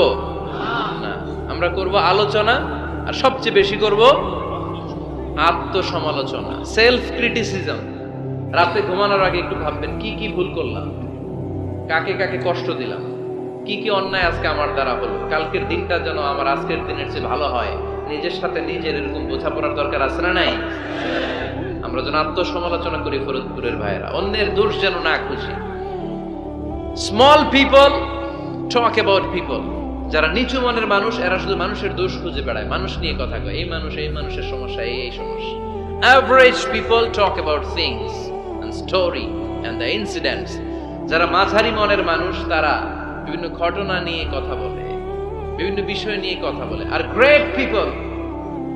না, আমরা করব আলোচনা, আর সবচেয়ে বেশি করব আত্মসমালোচনা, সেলফ ক্রিটিসিজম। রাতে ঘুমানোর আগে একটু ভাববেন কি কি ভুল করলাম, কাকে কাকে কষ্ট দিলাম, কি কি অন্যায় আজকে আমার দ্বারা হলো, কালকের দিনটা যেন আমার আজকের দিনের চেয়ে ভালো হয়। নিজের সাথে নিজের এরকম বোঝাপড়ার দরকার আছে না নাই? আমরা যেন আত্মসমালোচনা করি ফরিদপুরের ভাইয়েরা, অন্যের দোষ যেন না খুঁজি। Small people talk about people, যারা নিচু মনের মানুষ এরা শুধু মানুষের দোষ খুঁজে বেড়ায়, মানুষ নিয়ে কথা কয়, এই মানুষ, এই মানুষের সমস্যা, এই সমস্যা। Average people talk about things and story and the incidents. যারা মাঝারি মনের মানুষ তারা বিভিন্ন ঘটনা নিয়ে কথা বলে, বিভিন্ন বিষয় নিয়ে কথা বলে। আর গ্রেট পিপল,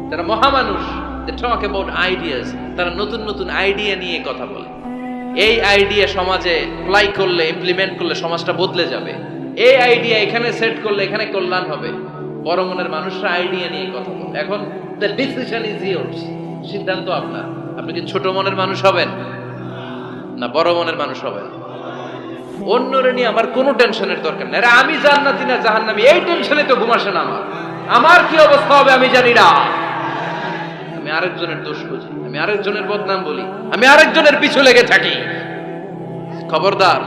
যারা মহামানুষ, দে টক অ্যাবাউট আইডিয়াস, তারা নতুন নতুন আইডিয়া নিয়ে কথা বলে। এই আইডিয়া সমাজে অ্যাপ্লাই করলে, ইমপ্লিমেন্ট করলে সমাজটা বদলে যাবে। এই আইডিয়া এখানে সেট করলে এখানে কল্যাণ হবে। বড় মনের মানুষরা আইডিয়া নিয়ে কথা বলে। এখন দ্য ডিসিশন ইজ ইয়ার্স, সিদ্ধান্ত আপনার। আপনি কি ছোট মনের মানুষ হবেন না বড় মনের মানুষ হবেন? অন্যরে নিয়ে আমার কোনো টেনশনের দরকার নেই। আমি জান্নাতি না জাহান্নামী, এই টেনশনে তো ঘুম আসে না আমার। আমার কি অবস্থা হবে আমি জানি না। আমি আরেকজনের দোষ খুঁজি, আমি আরেকজনের বদনাম বলি, আমি আরেকজনের পিছু লেগে থাকি। খবরদার,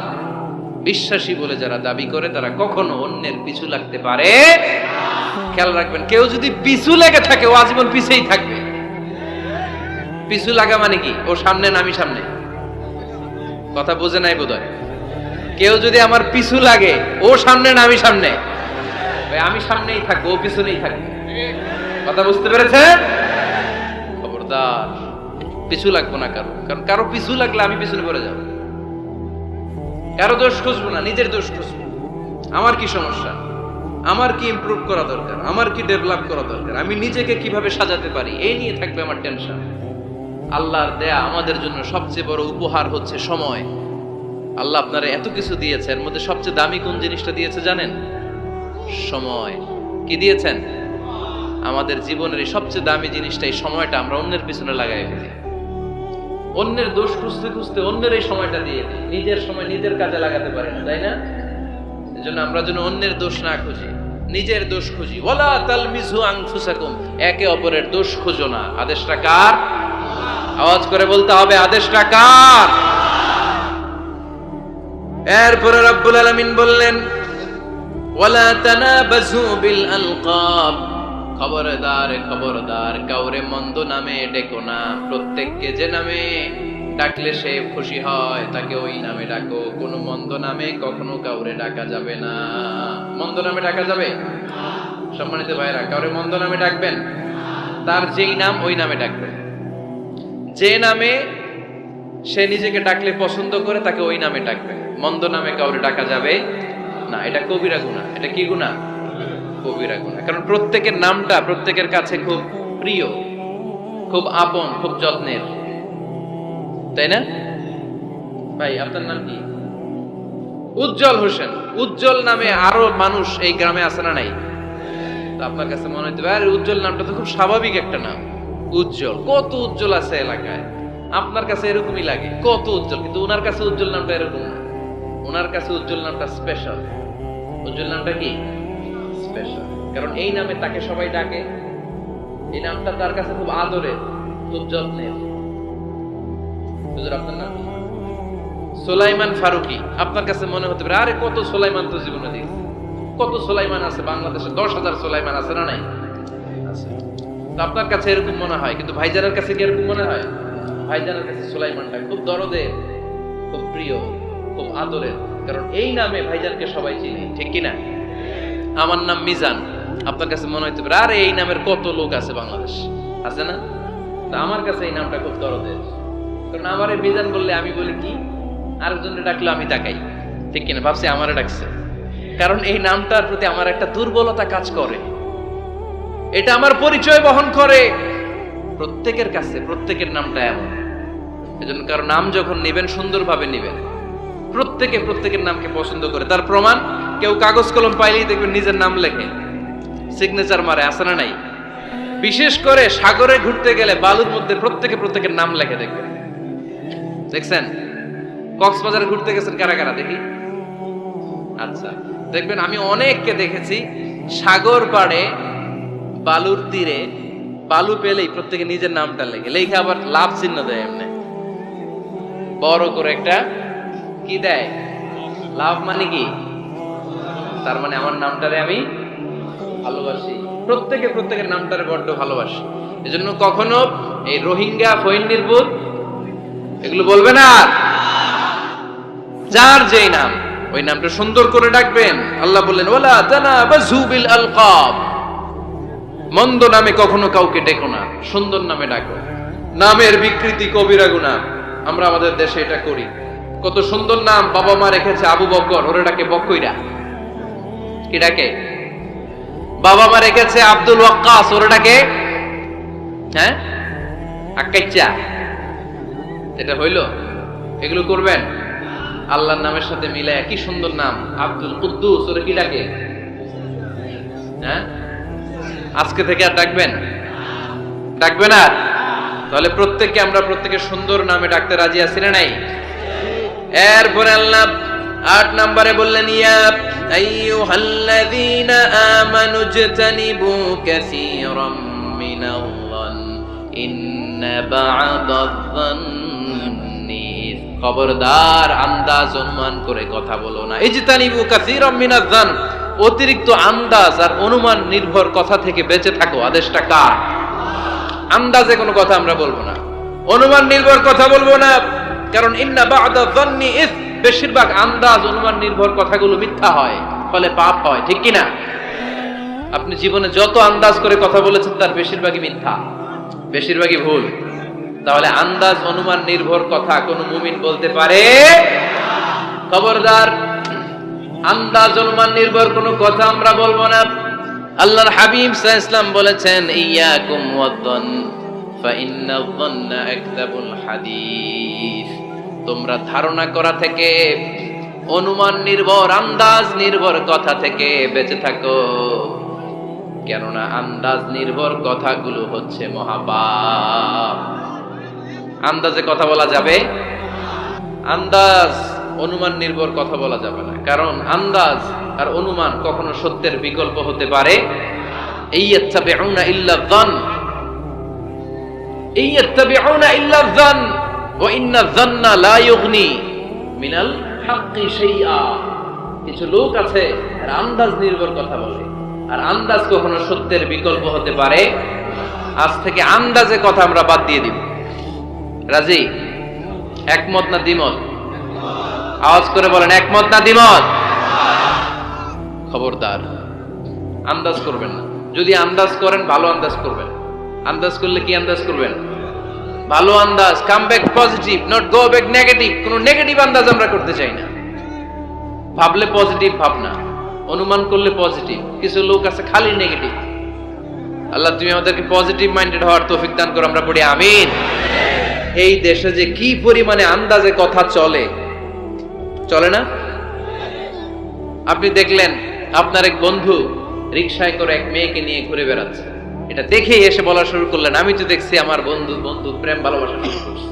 বিশ্বাসী বলে যারা দাবি করে তারা কখনো অন্যের পিছু লাগতে পারে। খেয়াল রাখবেন, কেউ যদি পিছু লেগে থাকে ও আজীবন পিছেই থাকবে। পিছু লাগা মানে কি? ও সামনে না আমি সামনে? কথা বোঝে নাই বোধহয়। কেউ যদি আমার পিছু লাগে, ও সামনে না আমি সামনে? আমি সামনেই থাকবো, ও পিছনেই থাকবে। কথা বুঝতে পেরেছেন? খবরদার, পিছু লাগবো না কারো, কারণ কারো পিছু লাগলে আমি পিছনে পড়ে যাবো। কারো দোষ খুঁজবো না, নিজের দোষ খুঁজবো। আমার কি সমস্যা, আমার কি ইমপ্রুভ করা দরকার, আমার কি ডেভেলপ করা দরকার, আমি নিজেকে কিভাবে সাজাতে পারি, এই নিয়ে থাকবে আমার টেনশন। আল্লাহর দেয়া আমাদের জন্য সবচেয়ে বড় উপহার হচ্ছে সময়। আল্লাহ আপনারা এত কিছু দিয়েছে, এর মধ্যে সবচেয়ে দামি কোন জিনিসটা দিয়েছে জানেন? সময়। কি দিয়েছেন? আমাদের জীবনের এই সবচেয়ে দামি জিনিসটা, এই সময়টা আমরা অন্যের পিছনে লাগাই ফেলি। অন্যের দোষ খুঁজতে খুঁজতে অন্যের এই সময়টা দিয়ে দিই, নিজের সময় নিজের কাজে লাগাতে পারি না, তাই না? এজন্য আমরা যেন অন্যের দোষ না খুঁজি, নিজের দোষ খুঁজি। ওয়ালা তালমিজু আনফুসাকুম, একে অপরের দোষ খুঁজো না। আদেশটা কার? আওয়াজ করে বলতে হবে, আদেশটা কার? এরপরে রব্বুল আলামিন বললেন ওয়ালা তানাবাজু বিল আলকাব, খবরদার খবরদার, কাউরে মন্দ নামে ডেকো না। প্রত্যেককে যে নামে ডাকলে সে খুশি হয় তাকে ওই নামে ডাকো। কোনো মন্দ নামে কখনো কাউরে ডাকা যাবে না। মন্দ নামে ডাকা যাবে? সম্মানিত ভাইরা, কাউরে মন্দ নামে ডাকবেন? তার যেই নাম ওই নামে ডাকবেন। যে নামে সে নিজেকে ডাকলে পছন্দ করে তাকে ওই নামে ডাকবেন। মন্দ নামে কাউরে ডাকা যাবে না। এটা কবিরা গুনাহ। এটা কি গুনাহ? কবিরা গুনাহ। কারণ প্রত্যেকের নামটা প্রত্যেকের কাছে খুব প্রিয়, খুব আপন, খুব যত্নের, তাই না? ভাই আপনার নাম কি? উজ্জ্বল হোসেন। উজ্জ্বল নামে আরো মানুষ এই গ্রামে আছে না নাই? তো আপনার কাছে মনে হতে পারে উজ্জ্বল নামটা তো খুব স্বাভাবিক একটা নাম। উজ্জ্বল, কত উজ্জ্বল আছে এলাকায়। আপনার কাছে এরকমই লাগে, কত উজ্জ্বল, কিন্তু ওনার কাছে উজ্জ্বল নামটা এরকম না। ওনার কাছে উজ্জ্বল নামটা স্পেশাল। উজ্জ্বল নামটা কি? স্পেশাল। কারণ এই নামে তাকে সবাই ডাকে। এই নামটা তার কাছে খুব আদরের, খুব যত্নের। হুজুর আপনার নাম কি? সুলাইমান ফারুকী। আপনার কাছে মনে হতে পারে আরে কত সুলাইমান তো জীবনে দেখছি। কত সুলাইমান আছে বাংলাদেশে? 10,000 সুলাইমান আছে না নাই? আছে। তো আপনার কাছে এরকম মনে হয়, কিন্তু ভাইজানের কাছে কি এরকম মনে হয়? ভাইজানের কাছে সুলাইমানটা খুব দরদের, খুব প্রিয়, খুব আদরের। কারণ এই নামে ভাইজানকে সবাই চিনে, ঠিক কিনা? আমার নাম মিজান। আপনার কাছে মনে হতে পারে আরে এই নামের কত লোক আছে বাংলাদেশ, আছে না? তা আমার কাছে এই নামটা খুব দরদের। কারণ আমার এই মিজান বললে আমি বলি কি, আরেকজনের ডাকলে আমি তাকাই। ঠিক কিনা? ভাবছি আমারে ডাকছে, কারণ এই নামটার প্রতি আমার একটা দুর্বলতা কাজ করে, এটা আমার পরিচয় বহন করে প্রত্যেকের কাছে। প্রত্যেকের নামটা এমন, এজন্য কারো নাম যখন নিবেন সুন্দরভাবে নিবেন। প্রত্যেকে প্রত্যেকের নামকে পছন্দ করে। তার প্রমাণ, কেউ কাগজ কলম পাইলেই দেখবেন নিজের নাম লেখে, সিগনেচার মারে, আছে না নাই? বিশেষ করে সাগরে ঘুরতে গেলে বালুর মধ্যে প্রত্যেকে প্রত্যেকের নাম লেখে, দেখবেন, দেখছেন? কক্সবাজারে ঘুরতে গেছেন কারা কারা দেখি? আচ্ছা, দেখবেন আমি অনেককে দেখেছি সাগর পাড়ে বালুর তীরে বালু পেলেই প্রত্যেকে নিজের নামটা লেখে, লেখে আবার লাভ চিহ্ন দেয়, এমনি বড় করে একটা কি দেয়, লাভ মানে কি? তার মানে আমার নামটারে আমি ভালোবাসি। প্রত্যেকে প্রত্যেকের নামটারে বড্ড ভালোবাসি। এজন্য কখনো এই রোহিঙ্গা, ফৈন্নিরপুর এগুলো বলবে না। যার যেই নাম, ওই নামটা সুন্দর করে ডাকবেন। আল্লাহ বললেন, ওয়ালা তানাবাযু বিল আলকাব, মন্দ নামে কখনো কাউকে ডেকো না, সুন্দর নামে ডাকো। নামের বিকৃতি কবিরা গুনাহ, আমরা আমাদের দেশে এটা করি। কত সুন্দর নাম বাবা মা রেখেছে, আবু বকর, ওরে ডাকে বকইরা, কি ডাকে? বাবা মা রেখেছে আব্দুল ওয়াক্কাস, ওরে ডাকে হ্যাঁ আক্কাইচা। এটা হইল? এগুলো করবেন? আল্লাহর নামের সাথে মিলায় কি সুন্দর নাম, আব্দুল কুদ্দুস, ওরে কি ডাকে? হ্যাঁ, আজকে থেকে আর ডাকবেন? ডাকবেন আর? তাহলে প্রত্যেককে আমরা প্রত্যেকের সুন্দর নামে ডাকতে রাজি আছি না নাই? এরপরে আল্লাহ 8 নম্বরে বললেন, ইয়া আইয়ুহাল্লাযীনা আমানু জতানিবু কাসীরাম মিনাল-যান ইন্না বা'দায-যান্নি, খবরদার আন্দাজ অনুমান করে কথা বলো না। ইজতানিবু কাসীরাম মিনাজ-যান, অতিরিক্ত আন্দাজ আর অনুমান নির্ভর কথা থেকে বেঁচে থাকো। আদেশটা কার? আন্দাজে কোনো কথা আমরা বলবো না, অনুমান নির্ভর কথা বলবো না, কারণ ইন্না বা'দায-যান্নি ইস, বেশিরভাগ আন্দাজ অনুমান নির্ভর কথাগুলো মিথ্যা হয়, ফলে পাপ হয়, ঠিক কিনা? আপনি জীবনে যত আন্দাজ করে কথা বলেছেন তার বেশিরভাগই মিথ্যা, বেশিরভাগই ভুল। তাহলে আন্দাজ অনুমান নির্ভর কথা কোন মুমিন বলতে পারে? খবরদার, আন্দাজ অনুমান নির্ভর কোনো কথা আমরা বলবো না। আল্লাহর হাবিব সাল্লাল্লাহু আলাইহি ওয়াসাল্লাম বলেছেন, ইয়াকুম ওয়াদ-যান ফা ইন্নায-যান্না আকযাবুল হাদিস, তোমরা ধারণা করা থেকে, অনুমান নির্ভর, আন্দাজ নির্ভর কথা থেকে বেঁচে থাকো, কেননা আন্দাজ নির্ভর কথাগুলো হচ্ছে মহাপাপ। আন্দাজে কথা বলা যাবে? আন্দাজ অনুমান নির্ভর কথা বলা যাবে না, কারণ আন্দাজ আর অনুমান কখনো সত্যের বিকল্প হতে পারে। ইয়াত্তাবিউনা ইল্লা-যান, ইয়াত্তাবিউনা ইল্লা-যান ওয়া ইন্নায-যান্না লা ইউগনি মিনাল হাক্কি শাইআ। কিছু লোক আছে আর আন্দাজ নির্ভর কথা বলে, আর আন্দাজ কখনো সত্যের বিকল্প হতে পারে। আজ থেকে আন্দাজে কথা আমরা বাদ দিয়ে দিব। রাজি? একমত না দ্বিমত? আওয়াজ করে বলেন, একমত না দ্বিমত? খবরদার আন্দাজ করবেন না। যদি আন্দাজ করেন, ভালো আন্দাজ করবেন। আন্দাজ করলে কি আন্দাজ করবেন? ভালো আন্দাজ, come back positive, not go back negative. কোন নেগেটিভ আন্দাজ আমরা করতে চাই না। ভাবলে পজিটিভ ভাবনা, অনুমান করলে পজিটিভ। কিছু লোক আছে খালি নেগেটিভ। আল্লাহ তুমি আমাদেরকে পজিটিভ মাইন্ডেড হওয়ার তৌফিক দান করো, আমরা পড়ি আমিন। এই দেশে যে কি পরিমাণে আন্দাজে কথা চলে, চলে না? আপনি দেখলেন আপনার এক বন্ধু রিকশায় করে এক মেয়েকে নিয়ে ঘুরে বেড়াচ্ছে, এটা দেখেই এসে বলা শুরু করলেন, আমি তো দেখছি আমার বন্ধু প্রেম ভালোবাসা শুরু করছে,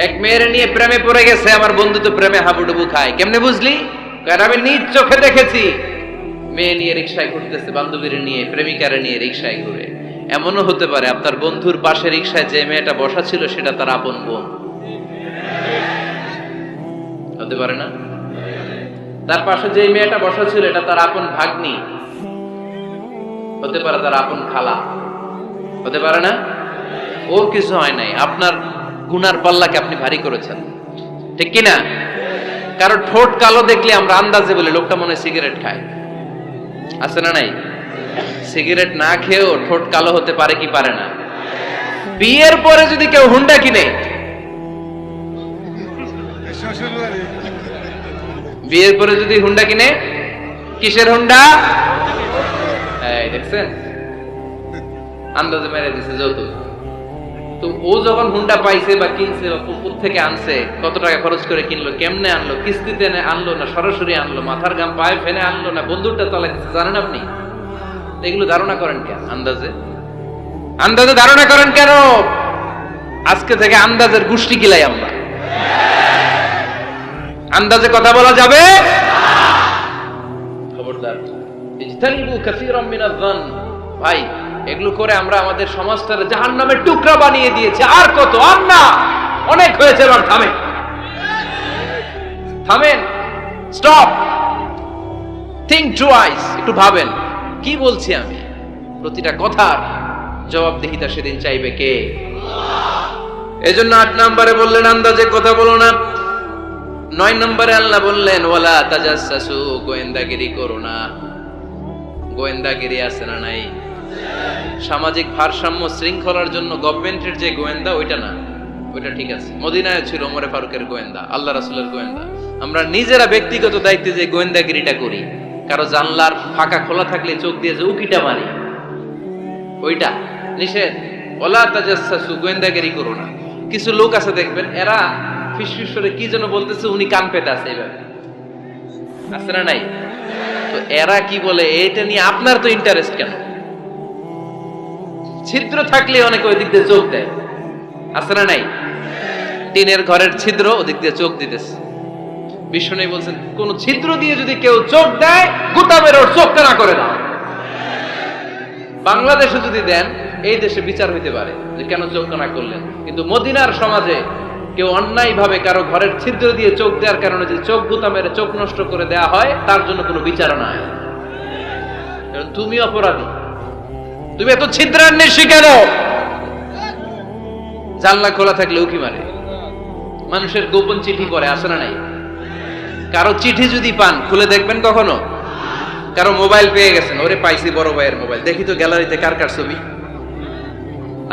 এক মেয়ের নিয়ে প্রেমে পড়ে গেছে, আমার বন্ধু তো প্রেমে হাবুডুবু খায়। কেমনে বুঝলি? কারণ আমি নিজ চোখে দেখেছি। মেয়ে নিয়ে রিকশায় ঘুরতেছে, বান্ধবীর নিয়ে, প্রেমিকারে নিয়ে রিকশায় ঘুরে। এমনও হতে পারে আপনার বন্ধুর পাশে রিকশায় যে মেয়েটা বসা ছিল সেটা তার আপন বোন, হতে পারে না? তার পাশে যে মেয়েটা বসা ছিল এটা তার আপন ভাগ্নি, হতে পারে তার আপন খালা, হতে পারে না? ওর কিছু হয় নাই, আপনার গুনার পাল্লাকে আপনি ভারী করেছেন, ঠিক কিনা? কারণ ঠোঁট কালো দেখলে আমরা আন্দাজে বলি লোকটা মনে হয় সিগারেট খায়, আছে না নাই? সিগারেট না খেয়েও ঠোঁট কালো হতে পারে কি পারে না? বিয়ের পরে যদি কেউ হুন্ডা কিনে, বিয়ের পরে যদি হুন্ডা কিনে, কিসের হুন্ডা? এই দেখছেন, আন্দাজে মেরে দিছে যৌতুক। তো ও যখন হুন্ডা পাইছে বা কিনছে, থেকে আনছে, কত টাকা খরচ করে কিনলো, কেমনে আনলো, কিস্তিতে আনলো না সরাসরি আনলো, মাথার গাম পায়ে ফেলে আনলো না বন্দুকটা চালাইছে, জানেন আপনি? এগুলো ধারণা করেন কেন? আন্দাজে ধারণা করেন কেন? আজকে থেকে আন্দাজের গোষ্ঠী কিলাই আমরা। আন্দাজে কথা বলা যাবে? খবরদার। ইজতানিবু কাসীরাম মিনাজ যান। ভাই, এগুলো করে আমরা আমাদের সমাজটারে জাহান্নামের টুকরা বানিয়ে দিয়েছি। আর কত? আর না, অনেক হয়েছে, এবার থামেন, থামেন, স্টপ, থিংক টুয়াইস। একটু ভাবেন কি বলছি আমি। প্রতিটা কথার জবাবদিহিতা সেদিন চাইবে কে? এজন্য 8 নম্বরে বললেন আন্দাজে কথা বলো না। 9 নম্বরে আল্লাহ বললেন ওয়ালা তাজাসসু, গোয়েন্দাগিরি করো না। গোয়েন্দাগিরি আছে না নাই? সামাজিক ভারসাম্য শৃঙ্খলার জন্য গভর্নমেন্টের যে গোয়েন্দা, ওইটা না, ওইটা ঠিক আছে। মদিনায় ছিল ওমরে ফারুকের গোয়েন্দা, আল্লাহ রাসূলের গোয়েন্দা। আমরা নিজেরা ব্যক্তিগত দায়িত্বে যে গোয়েন্দাগিরিটা করি, কারো জানলার ফাঁকা খোলা থাকলে চোখ দিয়ে যে উকিটা মারি, ওইটা নিষেধ। ওয়ালা তাজাসসু, গোয়েন্দাগিরি করো না। কিছু লোক আছে দেখবেন, এরা ফিসফিস করে কি যেন বলতেছে, উনি কান পেতে আছে, এইভাবে আছে না নাই? তো এরা কি বলে, এটা নিয়ে আপনার তো ইন্টারেস্ট কেন? ছিদ্র থাকলে অনেকে ওই দিক দিয়ে চোখ দেয়, আছে না নাই? টিনের ঘরের ছিদ্র, ওদিক দিয়ে চোখ দিতেছে। বিষ্ণু বলছেন, কোন ছিদ্র দিয়ে যদি কেউ চোখ দেয়, গুতামের ওর চোখটা না করে দাও। বাংলাদেশে যদি দেন, এই দেশে বিচার হইতে পারে যে কেন চোখ না করলেন। কিন্তু মদিনার সমাজে কেউ অন্যায় ভাবে কারো ঘরের ছিদ্র দিয়ে চোখ দেওয়ার কারণে যে চোখ গুতা মেরে চোখ নষ্ট করে দেওয়া হয়, তার জন্য কোনো বিচার নাই। তুমি অপরাধী, তুমি এত ছিদ্রান্বেষী কেন? জানলা খোলা থাকলে উকি মারে, মানুষের গোপন চিঠি করে, আসে না নাই? কারো চিঠি যদি পান, খুলে দেখবেন কখনো? কারো মোবাইল পেয়ে গেছেন, ওরে পাইছি বড় ভাইয়ের মোবাইল, দেখি তো গ্যালারিতে কার কার ছবি,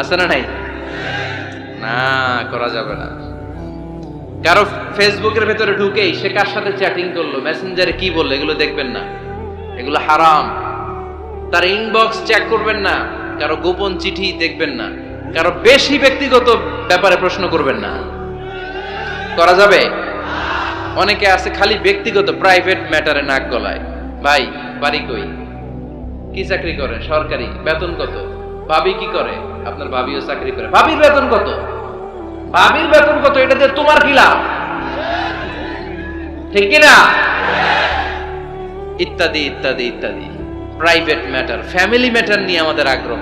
আছে না নাই? না, করা যাবে না। কারো ফেসবুকের ভেতরে ঢুকেই সে কার সাথে চ্যাটিং করলো, মেসেঞ্জারে কি বললো, এগুলো দেখবেন না, এগুলো হারাম। তার ইনবক্স চেক করবেন না, কারো গোপন চিঠি দেখবেন না, কারো বেশি ব্যক্তিগত ব্যাপারে প্রশ্ন করবেন না। করা যাবে? অনেকে আছে খালি ব্যক্তিগত প্রাইভেট ম্যাটারে নাক গলায়। ভাই, বাড়ি কই, কি চাকরি করেন, সরকারি, বেতন কত? ভাবি কি করে? আপনার ভাবিও চাকরি করে, ভাবির বেতন কত? ভাবির বেতন কত? এটা দিয়ে তোমার কি লাভ? ঠিক কিনা? ইত্যাদি ইত্যাদি ইত্যাদি। প্রাইভেট ম্যাটার, ফ্যামিলি ম্যাটার নিয়ে আমাদের আগ্রহ।